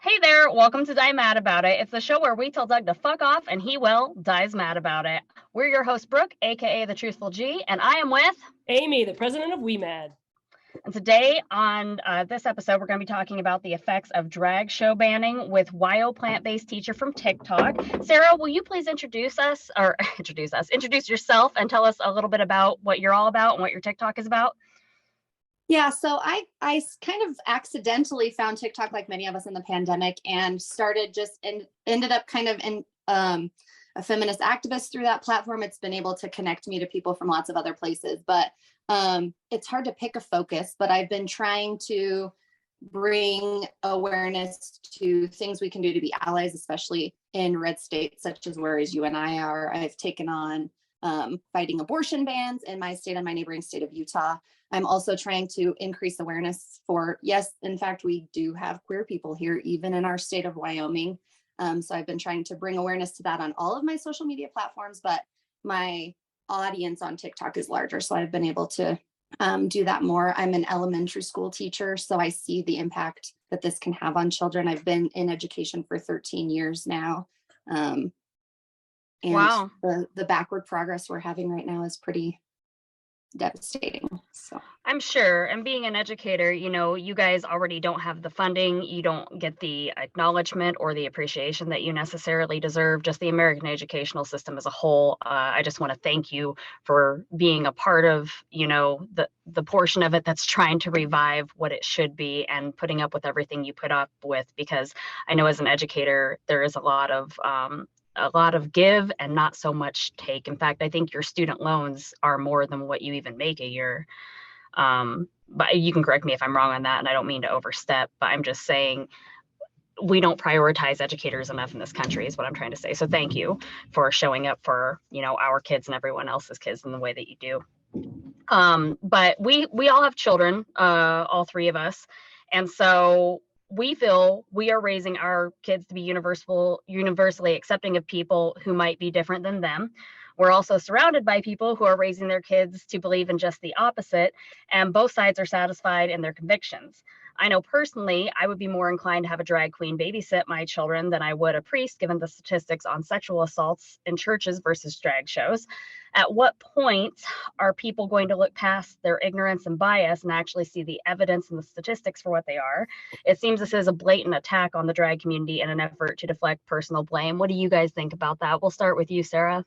Hey there, welcome to Die Mad About It. It's the show where we tell Doug to fuck off and he, well, dies mad about it. We're your host, Brooke, aka the Truthful G, and I am with Amy, the president of WeMad. And today on this episode, we're going to be talking about the effects of drag show banning with YO plant-based teacher from TikTok. Sarah, will you please introduce yourself and tell us a little bit about what you're all about and what your TikTok is about? Yeah, so I kind of accidentally found TikTok like many of us in the pandemic and started ended up kind of in a feminist activist through that platform. It's been able to connect me to people from lots of other places, but it's hard to pick a focus, but I've been trying to bring awareness to things we can do to be allies, especially in red states such as where you and I are. I've taken on fighting abortion bans in my state and my neighboring state of Utah. I'm also trying to increase awareness for, yes, in fact, we do have queer people here, even in our state of Wyoming. So I've been trying to bring awareness to that on all of my social media platforms, but my audience on TikTok is larger. So I've been able to do that more. I'm an elementary school teacher, so I see the impact that this can have on children. I've been in education for 13 years now. And wow. the backward progress we're having right now is pretty devastating. So I'm sure. And being an educator, you guys already don't have the funding. You don't get the acknowledgement or the appreciation that you necessarily deserve. Just the American educational system as a whole. I just want to thank you for being a part of, the portion of it that's trying to revive what it should be and putting up with everything you put up with. Because I know as an educator, there is a lot of give and not so much take. In fact, I think your student loans are more than what you even make a year. But you can correct me if I'm wrong on that, and I don't mean to overstep, but I'm just saying we don't prioritize educators enough in this country is what I'm trying to say. So thank you for showing up for, our kids and everyone else's kids in the way that you do. But we all have children, all three of us. And so we feel we are raising our kids to be universally accepting of people who might be different than them. We're also surrounded by people who are raising their kids to believe in just the opposite, and both sides are satisfied in their convictions. I know personally, I would be more inclined to have a drag queen babysit my children than I would a priest, given the statistics on sexual assaults in churches versus drag shows. At what point are people going to look past their ignorance and bias and actually see the evidence and the statistics for what they are? It seems this is a blatant attack on the drag community in an effort to deflect personal blame. What do you guys think about that? We'll start with you, Sarah.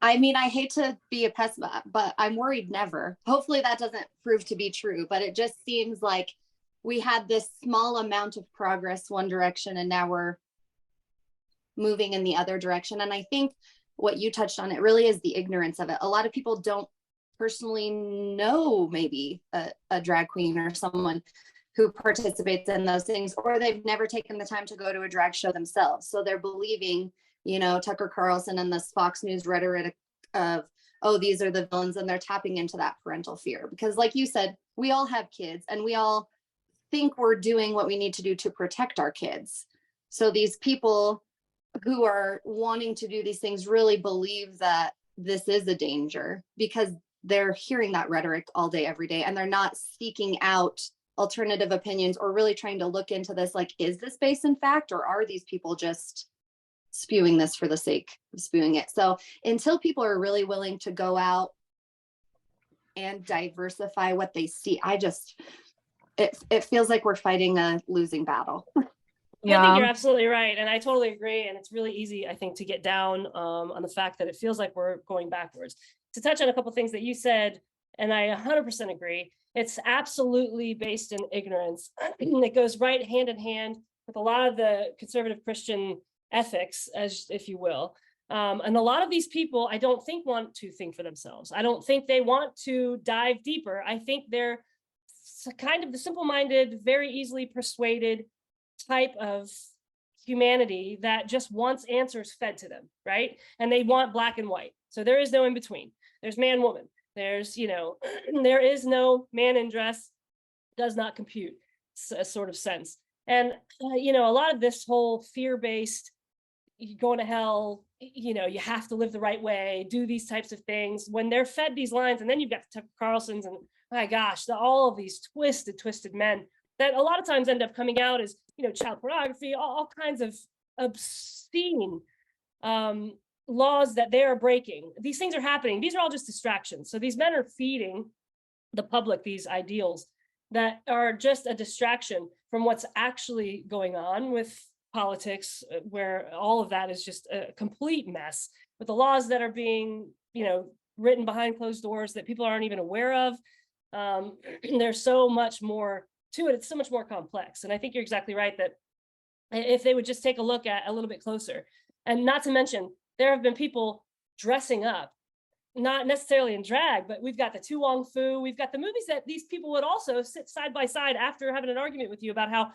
I mean, I hate to be a pessimist, but I'm worried never. Hopefully that doesn't prove to be true, but it just seems like we had this small amount of progress one direction and now we're moving in the other direction. And I think what you touched on, it really is the ignorance of it. A lot of people don't personally know maybe a drag queen or someone who participates in those things, or they've never taken the time to go to a drag show themselves. So they're believing, Tucker Carlson and this Fox News rhetoric of, oh, these are the villains, and they're tapping into that parental fear. Because like you said, we all have kids and we all think we're doing what we need to do to protect our kids. So these people who are wanting to do these things really believe that this is a danger because they're hearing that rhetoric all day, every day, and they're not seeking out alternative opinions or really trying to look into this, like, is this based in fact, or are these people just spewing this for the sake of spewing it? So until people are really willing to go out and diversify what they see, it feels like we're fighting a losing battle. Yeah. I think you're absolutely right. And I totally agree. And it's really easy, I think, to get down on the fact that it feels like we're going backwards. To touch on a couple of things that you said, and I 100% agree, it's absolutely based in ignorance. It goes right hand in hand with a lot of the conservative Christian ethics, as if you will. And a lot of these people, I don't think want to think for themselves. I don't think they want to dive deeper. I think they're kind of the simple-minded, very easily persuaded type of humanity that just wants answers fed to them, right? And they want black and white. So there is no in between. There's man, woman. There's, there is no man in dress, does not compute, a sort of sense. And, a lot of this whole fear-based, going to hell, you have to live the right way, do these types of things, when they're fed these lines, and then you've got the Tucker Carlsons and, my gosh, all of these twisted men that a lot of times end up coming out as, you know, child pornography, all kinds of obscene laws that they are breaking. These things are happening. These are all just distractions. So these men are feeding the public these ideals that are just a distraction from what's actually going on with politics, where all of that is just a complete mess, with the laws that are being, you know, written behind closed doors that people aren't even aware of. There's so much more to it. It's so much more complex. And I think you're exactly right that if they would just take a look at a little bit closer, and not to mention, there have been people dressing up, not necessarily in drag, but we've got the Tu Wong Fu, we've got the movies that these people would also sit side by side after having an argument with you about how,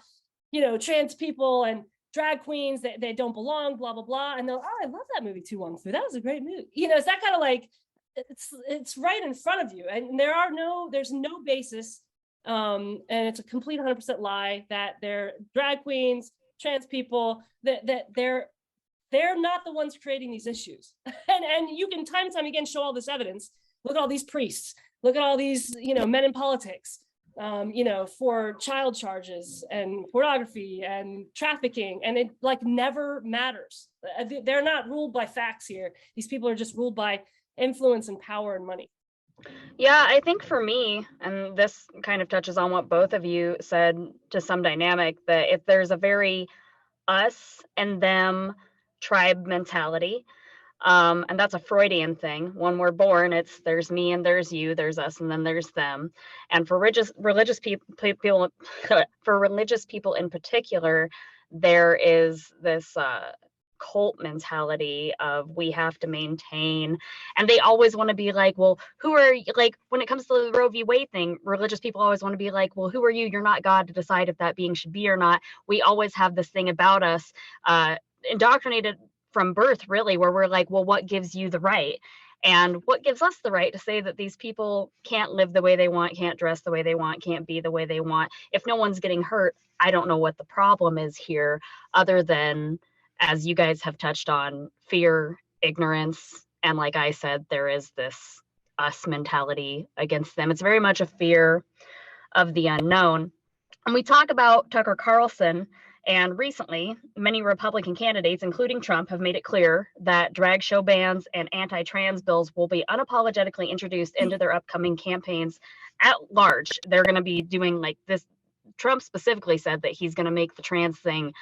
you know, trans people and drag queens, they don't belong, blah, blah, blah. And they'll, oh, I love that movie, Tu Wong Fu. That was a great movie. You know, it's that kind of like, it's right in front of you. And there's no basis. And it's a complete 100% lie that they're drag queens, trans people, that they're not the ones creating these issues. And you can time and time again show all this evidence. Look at all these priests, look at all these, you know, men in politics, you know, for child charges and pornography and trafficking, and it like never matters. They're not ruled by facts here. These people are just ruled by influence and power and money. Yeah, I think for me, and this kind of touches on what both of you said to some dynamic, that if there's a very us and them tribe mentality, and that's a Freudian thing. When we're born, it's there's me and there's you, there's us and then there's them. And for religious people for religious people in particular, there is this cult mentality of we have to maintain, and they always want to be like, well, who are you? Like when it comes to the Roe v. Wade thing, religious people always want to be like, well, who are you? You're not God to decide if that being should be or not. We always have this thing about us, indoctrinated from birth, really, where we're like, well, what gives you the right? And what gives us the right to say that these people can't live the way they want, can't dress the way they want, can't be the way they want? If no one's getting hurt, I don't know what the problem is here, other than, as you guys have touched on, fear, ignorance, and like I said, there is this us mentality against them. It's very much a fear of the unknown. And we talk about Tucker Carlson, and recently, many Republican candidates, including Trump, have made it clear that drag show bans and anti-trans bills will be unapologetically introduced into their upcoming campaigns at large. They're going to be doing like this. Trump specifically said that he's going to make the trans thing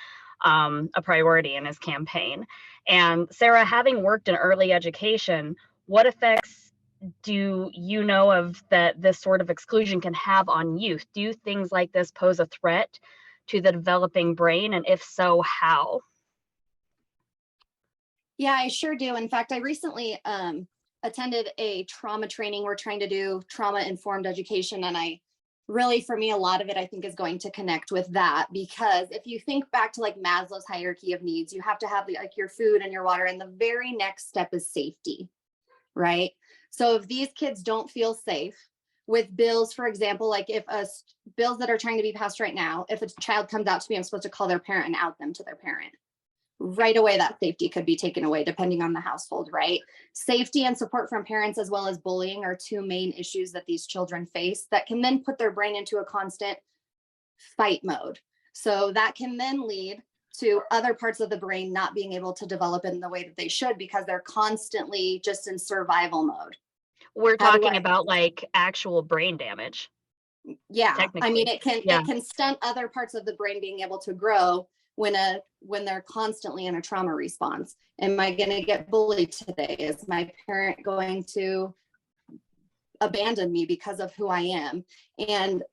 a priority in his campaign. And Sarah, having worked in early education, what effects do you know of that this sort of exclusion can have on youth? Do things like this pose a threat to the developing brain? And if so, how? Yeah, I sure do. In fact, I recently attended a trauma training. We're trying to do trauma-informed education. And really, for me, a lot of it, I think, is going to connect with that, because if you think back to like Maslow's hierarchy of needs, you have to have like your food and your water. And the very next step is safety, right? So if these kids don't feel safe with bills, for example, like if bills that are trying to be passed right now, if a child comes out to me, I'm supposed to call their parent and out them to their parent. Right away, that safety could be taken away depending on the household, right? Safety and support from parents, as well as bullying, are two main issues that these children face that can then put their brain into a constant fight mode. So that can then lead to other parts of the brain not being able to develop in the way that they should, because they're constantly just in survival mode. We're talking about like actual brain damage. Yeah, I mean, it can stunt other parts of the brain being able to grow when they're constantly in a trauma response. Am I going to get bullied today? Is my parent going to abandon me because of who I am? And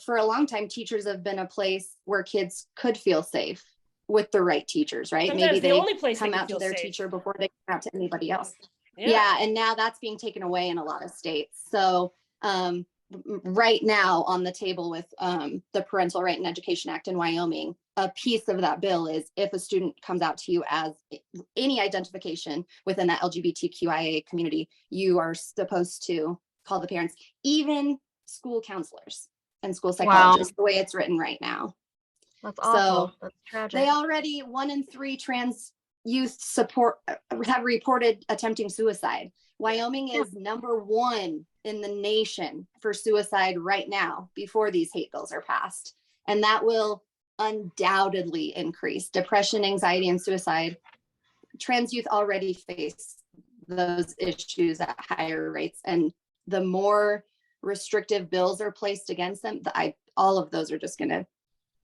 for a long time, teachers have been a place where kids could feel safe with the right teachers, right? Sometimes maybe the only place come out to their teacher before they come out to anybody else. Yeah, and now that's being taken away in a lot of states. So right now on the table with the Parental Right and Education Act in Wyoming, a piece of that bill is if a student comes out to you as any identification within that LGBTQIA community, you are supposed to call the parents, even school counselors and school psychologists, the way it's written right now. That's awful. So that's tragic. They already, 1 in 3 trans youth have reported attempting suicide. Wyoming is number 1 in the nation for suicide right now before these hate bills are passed. And that will undoubtedly increase depression, anxiety, and suicide. Trans youth already face those issues at higher rates. And the more restrictive bills are placed against them, all of those are just going to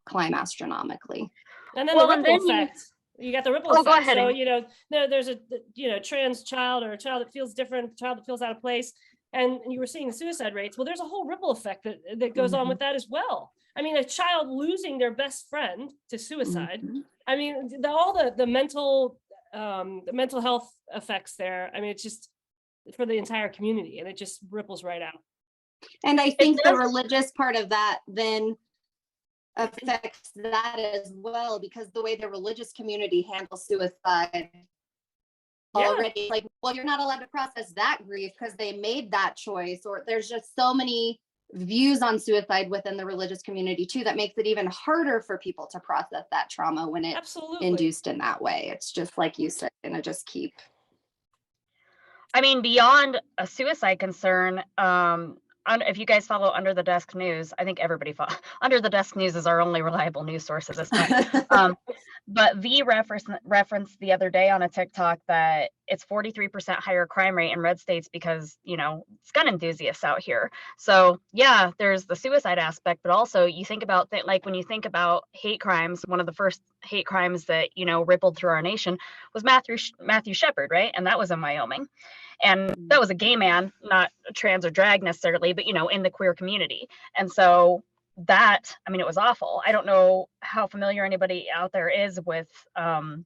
climb astronomically. And then the ripple effect. You got the ripple effect. Go ahead. So, there's a, trans child or a child that feels different, a child that feels out of place. And you were seeing the suicide rates. Well, there's a whole ripple effect that goes on with that as well. I mean, a child losing their best friend to suicide. I mean, all the mental health effects there. I mean, it's just for the entire community, and it just ripples right out. And I think the religious part of that then affects that as well, because the way the religious community handles suicide already, like, well, you're not allowed to process that grief because they made that choice, or there's just so many views on suicide within the religious community too that makes it even harder for people to process that trauma when it's induced in that way. It's just like you said, gonna just keep. I mean, beyond a suicide concern, if you guys follow Under the Desk News, I think everybody follows. Under the Desk News is our only reliable news source at this point. But V referenced the other day on a TikTok that it's 43% higher crime rate in red states because, it's gun enthusiasts out here. So yeah, there's the suicide aspect, but also you think about that, like when you think about hate crimes, one of the first hate crimes that, rippled through our nation was Matthew Shepard, right? And that was in Wyoming. And that was a gay man, not trans or drag necessarily, but, in the queer community. And so that, I mean, it was awful. I don't know how familiar anybody out there is with the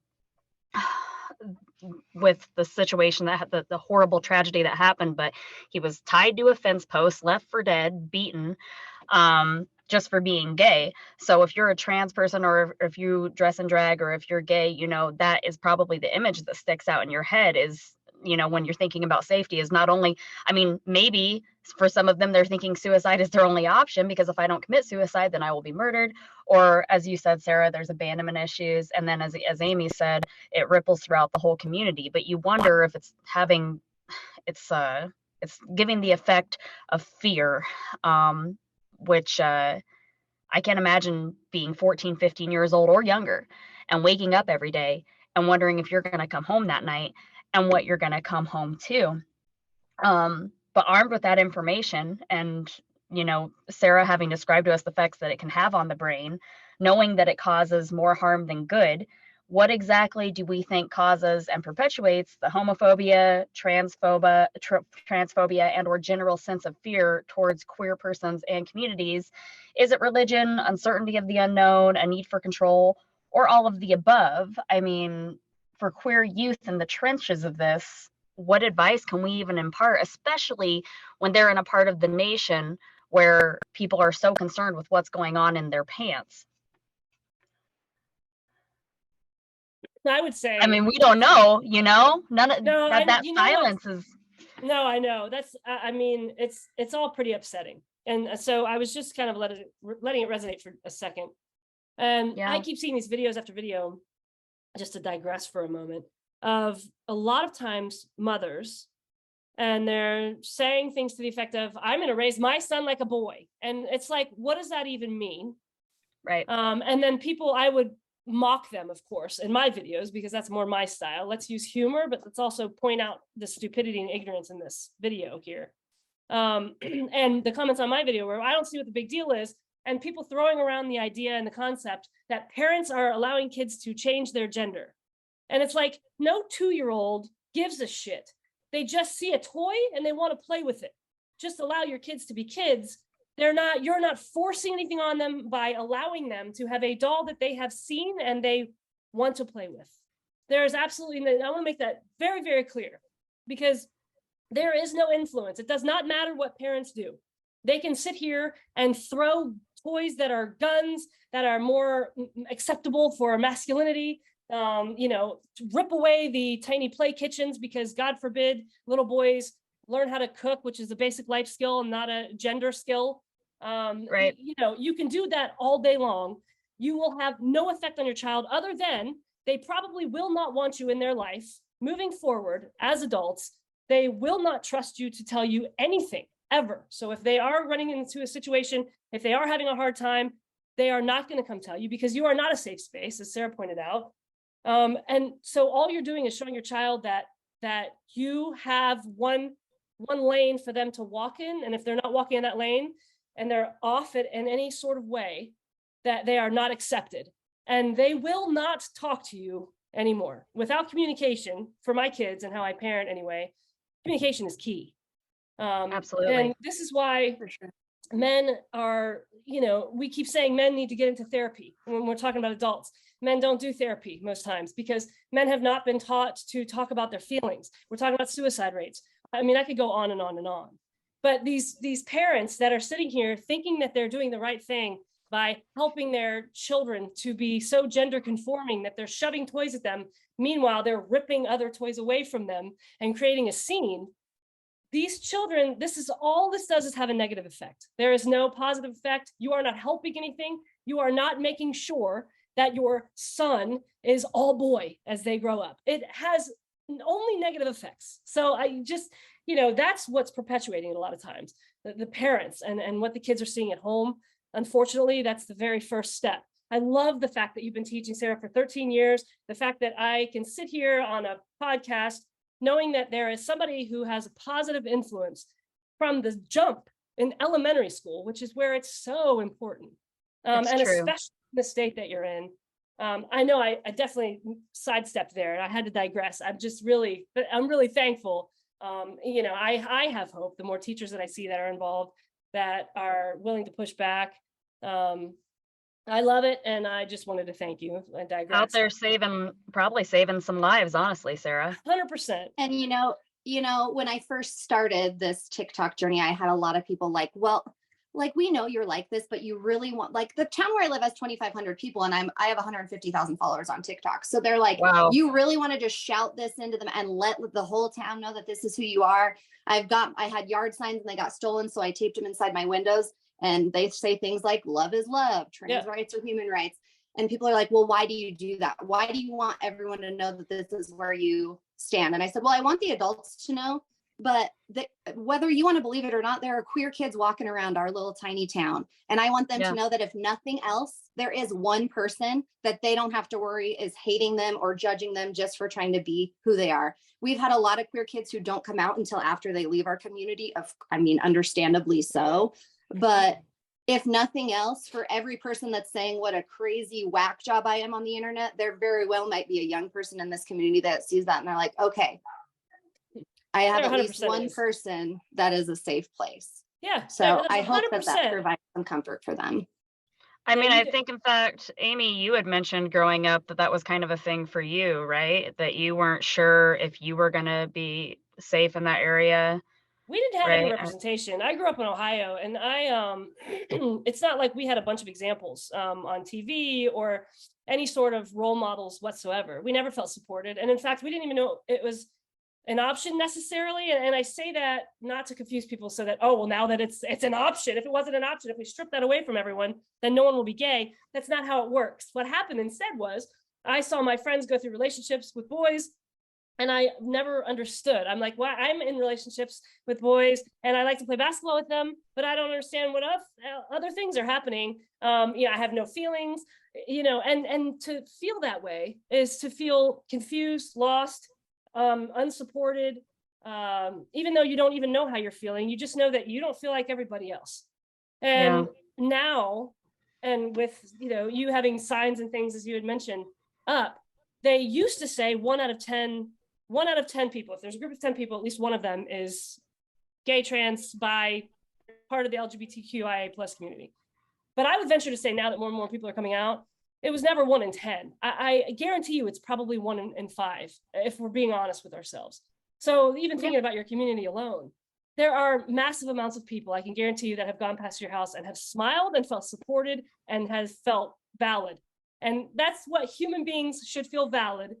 situation that the horrible tragedy that happened, but he was tied to a fence post, left for dead, beaten, just for being gay. So if you're a trans person, or if you dress in drag, or if you're gay, that is probably the image that sticks out in your head is, when you're thinking about safety, is not only, I mean, maybe for some of them, they're thinking suicide is their only option, because if I don't commit suicide, then I will be murdered. Or as you said, Sarah, there's abandonment issues. And then as Amy said, it ripples throughout the whole community. But you wonder if it's giving the effect of fear, which I can't imagine being 14, 15 years old or younger and waking up every day and wondering if you're going to come home that night and what you're going to come home to. But armed with that information and, Sarah having described to us the effects that it can have on the brain, knowing that it causes more harm than good, what exactly do we think causes and perpetuates the homophobia, transphobia, and or general sense of fear towards queer persons and communities? Is it religion, uncertainty of the unknown, a need for control, or all of the above? I mean, for queer youth in the trenches of this, what advice can we even impart, especially when they're in a part of the nation where people are so concerned with what's going on in their pants? I would say, I mean, we don't know, none of that silence is. No, I know that's, I mean, it's all pretty upsetting. And so I was just kind of letting it resonate for a second. And I keep seeing these videos after video, just to digress for a moment, of a lot of times mothers, and they're saying things to the effect of, I'm going to raise my son like a boy. And it's like, what does that even mean? Right. And then I would mock them, of course, in my videos, because that's more my style. Let's use humor, but let's also point out the stupidity and ignorance in this video here. And the comments on my video where I don't see what the big deal is, and people throwing around the idea and the concept that parents are allowing kids to change their gender. And it's like, no 2-year-old gives a shit. They just see a toy and they want to play with it. Just allow your kids to be kids. You're not forcing anything on them by allowing them to have a doll that they have seen and they want to play with. There is absolutely, I want to make that very, very clear, because there is no influence. It does not matter what parents do. They can sit here and throw toys that are guns, that are more acceptable for masculinity, rip away the tiny play kitchens, because God forbid little boys learn how to cook, which is a basic life skill and not a gender skill. Right. You can do that all day long. You will have no effect on your child, other than they probably will not want you in their life moving forward as adults. They will not trust you to tell you anything ever. So if they are running into a situation, if they are having a hard time, they are not going to come tell you because you are not a safe space, as Sarah pointed out. And so all you're doing is showing your child that you have one lane for them to walk in. And if they're not walking in that lane and they're off it in any sort of way, that they are not accepted. And they will not talk to you anymore. Without communication, for my kids and how I parent anyway, communication is key. Absolutely. And this is why men are, we keep saying men need to get into therapy when we're talking about adults. Men don't do therapy most times because men have not been taught to talk about their feelings. We're talking about suicide rates. I mean, I could go on and on and on. But these parents that are sitting here thinking that they're doing the right thing by helping their children to be so gender conforming that they're shoving toys at them, meanwhile, they're ripping other toys away from them and creating a scene. These children, this does is have a negative effect. There is no positive effect. You are not helping anything. You are not making sure that your son is all boy as they grow up. It has only negative effects. So I just, that's what's perpetuating it a lot of times, the parents and what the kids are seeing at home. Unfortunately, that's the very first step. I love the fact that you've been teaching, Sarah, for 13 years, the fact that I can sit here on a podcast knowing that there is somebody who has a positive influence from the jump in elementary school, which is where it's so important. And true. Especially the state that you're in. I know I definitely sidestepped there and I had to digress. I'm really thankful. I have hope the more teachers that I see that are involved that are willing to push back. I love it. And I just wanted to thank you. I digress. Out there probably saving some lives, honestly, Sarah. 100%. And when I first started this TikTok journey, I had a lot of people like, well, like, we know you're like this, but you really want, like, the town where I live has 2,500 people and I have 150,000 followers on TikTok. So they're like, wow, you really want to just shout this into them and let the whole town know that this is who you are. I had yard signs and they got stolen. So I taped them inside my windows and they say things like love is love, trans rights are human rights. And people are like, well, why do you do that? Why do you want everyone to know that this is where you stand? And I said, well, I want the adults to know, but whether you want to believe it or not, there are queer kids walking around our little tiny town. And I want them to know that if nothing else, there is one person that they don't have to worry is hating them or judging them just for trying to be who they are. We've had a lot of queer kids who don't come out until after they leave our community. Understandably so. But if nothing else, for every person that's saying what a crazy whack job I am on the internet, there very well might be a young person in this community that sees that and they're like, okay, I have at least one person that is a safe place. Yeah. So I hope that provides some comfort for them. I think, in fact, Amy, you had mentioned growing up that was kind of a thing for you, right? That you weren't sure if you were going to be safe in that area. We didn't have any representation. I grew up in Ohio and it's not like we had a bunch of examples on TV or any sort of role models whatsoever. We never felt supported. And in fact, we didn't even know it was an option necessarily. And I say that not to confuse people so that, oh, well, now that it's an option, if it wasn't an option, if we strip that away from everyone, then no one will be gay. That's not how it works. What happened instead was I saw my friends go through relationships with boys and I never understood. I'm like, well, I'm in relationships with boys and I like to play basketball with them, but I don't understand what other things are happening. I have no feelings, and to feel that way is to feel confused, lost, unsupported, even though you don't even know how you're feeling, you just know that you don't feel like everybody else. And now, and with, you having signs and things, as you had mentioned up, they used to say 1 out of 10 people, if there's a group of 10 people, at least one of them is gay, trans, bi, part of the LGBTQIA+ community. But I would venture to say now that more and more people are coming out, it was never 1 in 10. I guarantee you it's probably 1 in 5, if we're being honest with ourselves. So even thinking about your community alone, there are massive amounts of people, I can guarantee you, that have gone past your house and have smiled and felt supported and has felt valid. And that's what human beings should feel valid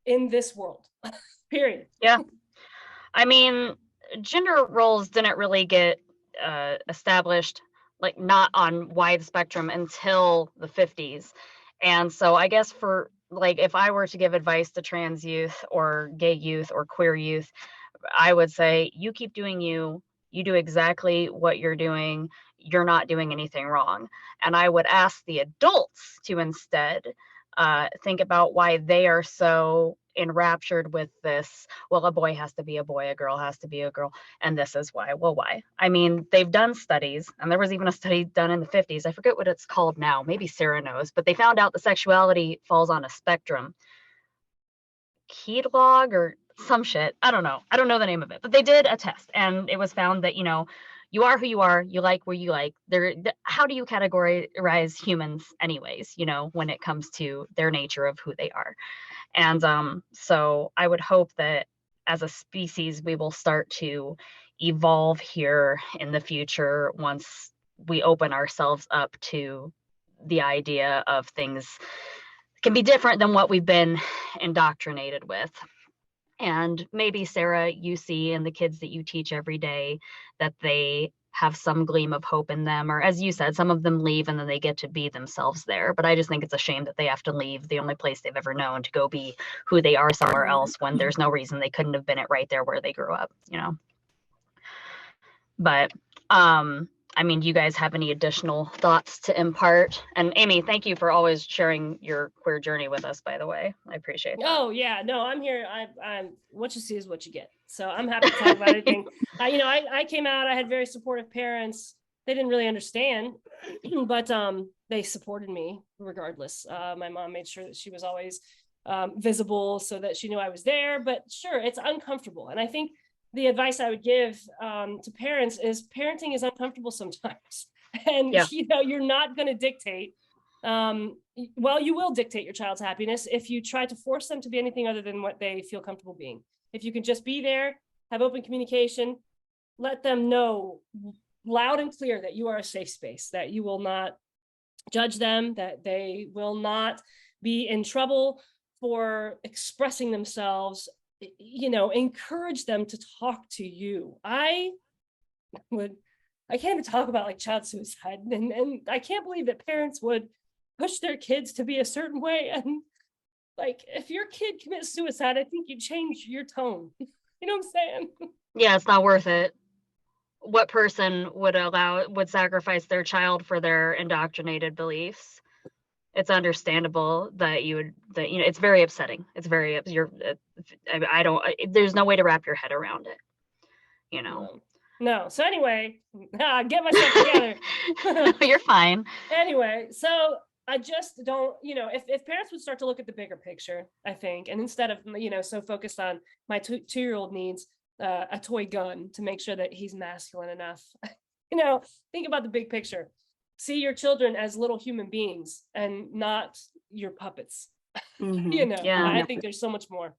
in this world, period. Yeah. Gender roles didn't really get established, like not on wide spectrum until the 50s. And so I guess for like, if I were to give advice to trans youth or gay youth or queer youth, I would say, you keep doing you, You do exactly what you're doing. You're not doing anything wrong. And I would ask the adults to instead think about why they are so enraptured with this. Well, a boy has to be a boy, a girl has to be a girl, and this is why. Well, why? I mean, they've done studies, and there was even a study done in the 50s. I forget what it's called now. Maybe Sarah knows, but they found out that sexuality falls on a spectrum. Keylog or some shit. I don't know. I don't know the name of it, but they did a test, and it was found that, you are who you are, you like where you like. How do you categorize humans anyways, when it comes to their nature of who they are? And so I would hope that as a species, we will start to evolve here in the future once we open ourselves up to the idea of things can be different than what we've been indoctrinated with. And maybe, Sarah, you see in the kids that you teach every day that they have some gleam of hope in them, or as you said, some of them leave and then they get to be themselves there. But I just think it's a shame that they have to leave the only place they've ever known to go be who they are somewhere else, when there's no reason they couldn't have been it right there where they grew up, But I mean, do you guys have any additional thoughts to impart? And Amy, thank you for always sharing your queer journey with us, by the way. I appreciate that. Oh yeah, no, I'm here. I'm what you see is what you get. So I'm happy to talk about anything. I came out, I had very supportive parents. They didn't really understand, but they supported me regardless. My mom made sure that she was always visible so that she knew I was there. But sure, it's uncomfortable. And I think the advice I would give to parents is parenting is uncomfortable sometimes. And, you're not going to dictate. Well, you will dictate your child's happiness if you try to force them to be anything other than what they feel comfortable being. If you can just be there, have open communication, let them know loud and clear that you are a safe space, that you will not judge them, that they will not be in trouble for expressing themselves. Encourage them to talk to you. I can't even talk about like child suicide, and I can't believe that parents would push their kids to be a certain way. And like, if your kid commits suicide, I think you change your tone. You know what I'm saying? Yeah, it's not worth it. What person would sacrifice their child for their indoctrinated beliefs? It's understandable that it's very upsetting. It's very, there's no way to wrap your head around it, No. So anyway, get myself together. You're fine. Anyway, so I just don't, if parents would start to look at the bigger picture, I think, and instead of, so focused on my 2-year-old needs a toy gun to make sure that he's masculine enough, think about the big picture. See your children as little human beings and not your puppets. Mm-hmm. I think there's so much more.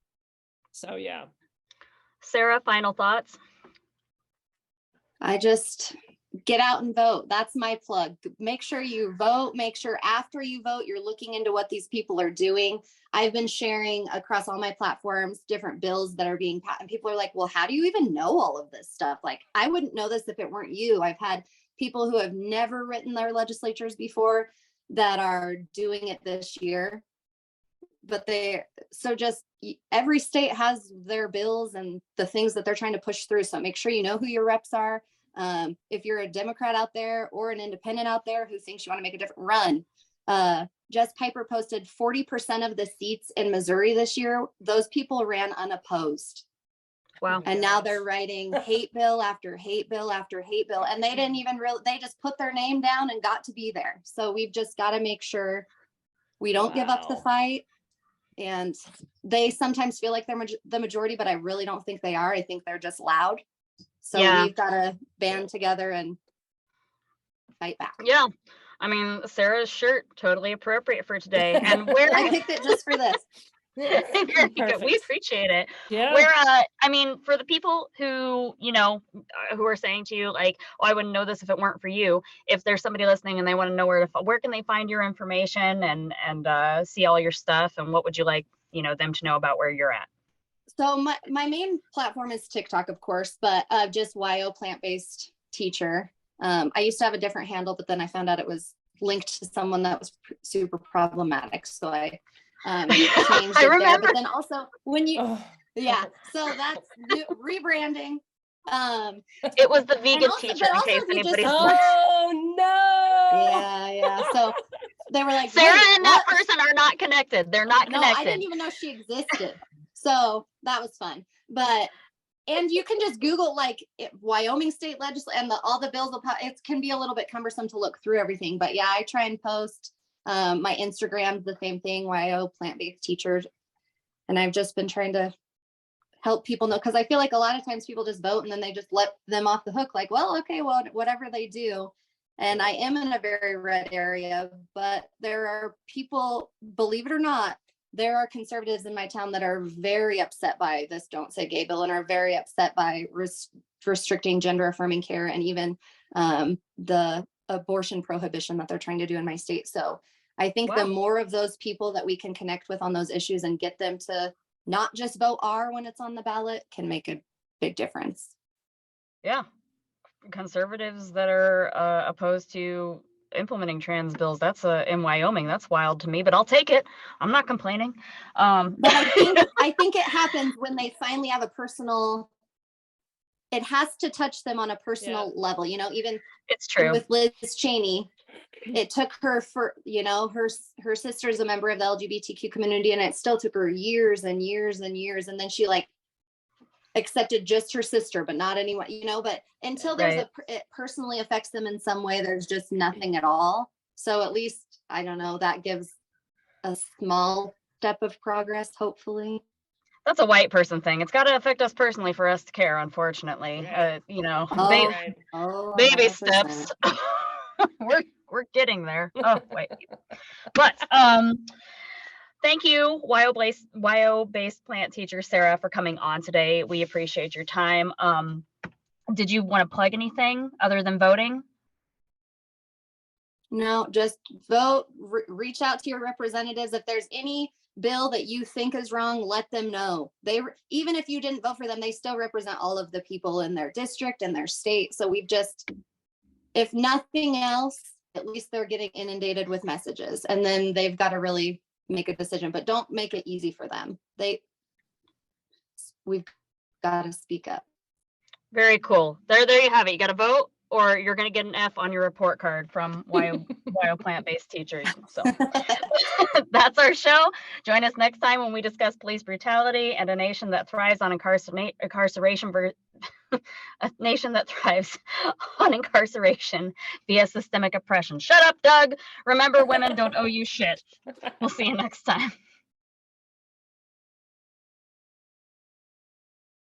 So, yeah. Sarah, final thoughts? I just get out and vote. That's my plug. Make sure you vote. Make sure after you vote, you're looking into what these people are doing. I've been sharing across all my platforms different bills that are being passed, and people are like, well, how do you even know all of this stuff? Like, I wouldn't know this if it weren't you. I've had people who have never written their legislatures before that are doing it this year. But just every state has their bills and the things that they're trying to push through. So make sure you know who your reps are. If you're a Democrat out there or an independent out there who thinks you want to make a different run, Jess Piper posted 40% of the seats in Missouri this year. Those people ran unopposed. Wow. And now they're writing hate bill after hate bill after hate bill. And they didn't even they just put their name down and got to be there. So we've just got to make sure we don't give up the fight. And they sometimes feel like they're the majority, but I really don't think they are. I think they're just loud. So we've got to band together and fight back. Yeah. I mean, Sarah's shirt, totally appropriate for today. And where I picked it just for this. We appreciate it. Yeah. Where for the people who who are saying to you like, oh, I wouldn't know this if it weren't for you. If there's somebody listening and they want to know where can they find your information and see all your stuff, and what would you like them to know about where you're at? So my main platform is TikTok, of course, but just YO plant-based teacher. I used to have a different handle, but then I found out it was linked to someone that was super problematic, so I changed it there. But then also when you so that's rebranding. It was the vegan also- teacher, but in also case if you just- anybody's Oh no. Yeah. So they were like, Sarah "Wait, and that what?" person are not connected. They're not No, I connected. didn't even know she existed. So that was fun. But and you can just Google like Wyoming state legislature and all the bills. It can be a little bit cumbersome to look through everything. But yeah, I try and post. My Instagram's the same thing, YO plant-based teachers. And I've just been trying to help people know, because I feel like a lot of times people just vote and then they just let them off the hook, like, well, okay, well, whatever they do. And I am in a very red area, but there are people, believe it or not, there are conservatives in my town that are very upset by this Don't Say Gay bill and are very upset by restricting gender affirming care and even the abortion prohibition that they're trying to do in my state. So I think the more of those people that we can connect with on those issues and get them to not just vote R when it's on the ballot can make a big difference. Yeah. Conservatives that are opposed to implementing trans bills, that's in Wyoming, that's wild to me, but I'll take it. I'm not complaining. But I think it happens when they finally have a personal, it has to touch them on a personal level, even it's true with Liz Cheney. It took her for, her sister is a member of the LGBTQ community, and it still took her years and years and years. And then she accepted just her sister, but not anyone, but until there's it personally affects them in some way, there's just nothing at all. So at least, I don't know, that gives a small step of progress, hopefully. That's a white person thing. It's got to affect us personally for us to care, unfortunately. Baby steps. We're getting there. Oh, wait. But thank you, YO-based plant teacher Sarah, for coming on today. We appreciate your time. Did you want to plug anything other than voting? No, just vote, reach out to your representatives. If there's any bill that you think is wrong, let them know. Even if you didn't vote for them, they still represent all of the people in their district and their state. So if nothing else, at least they're getting inundated with messages, and then they've got to really make a decision, but don't make it easy for them. We've got to speak up. Very cool. There you have it. You got to vote, or you're going to get an F on your report card from YO plant-based teachers. So that's our show. Join us next time when we discuss police brutality and a nation that thrives on incarceration a nation that thrives on incarceration via systemic oppression. Shut up, Doug. Remember, women don't owe you shit. We'll see you next time.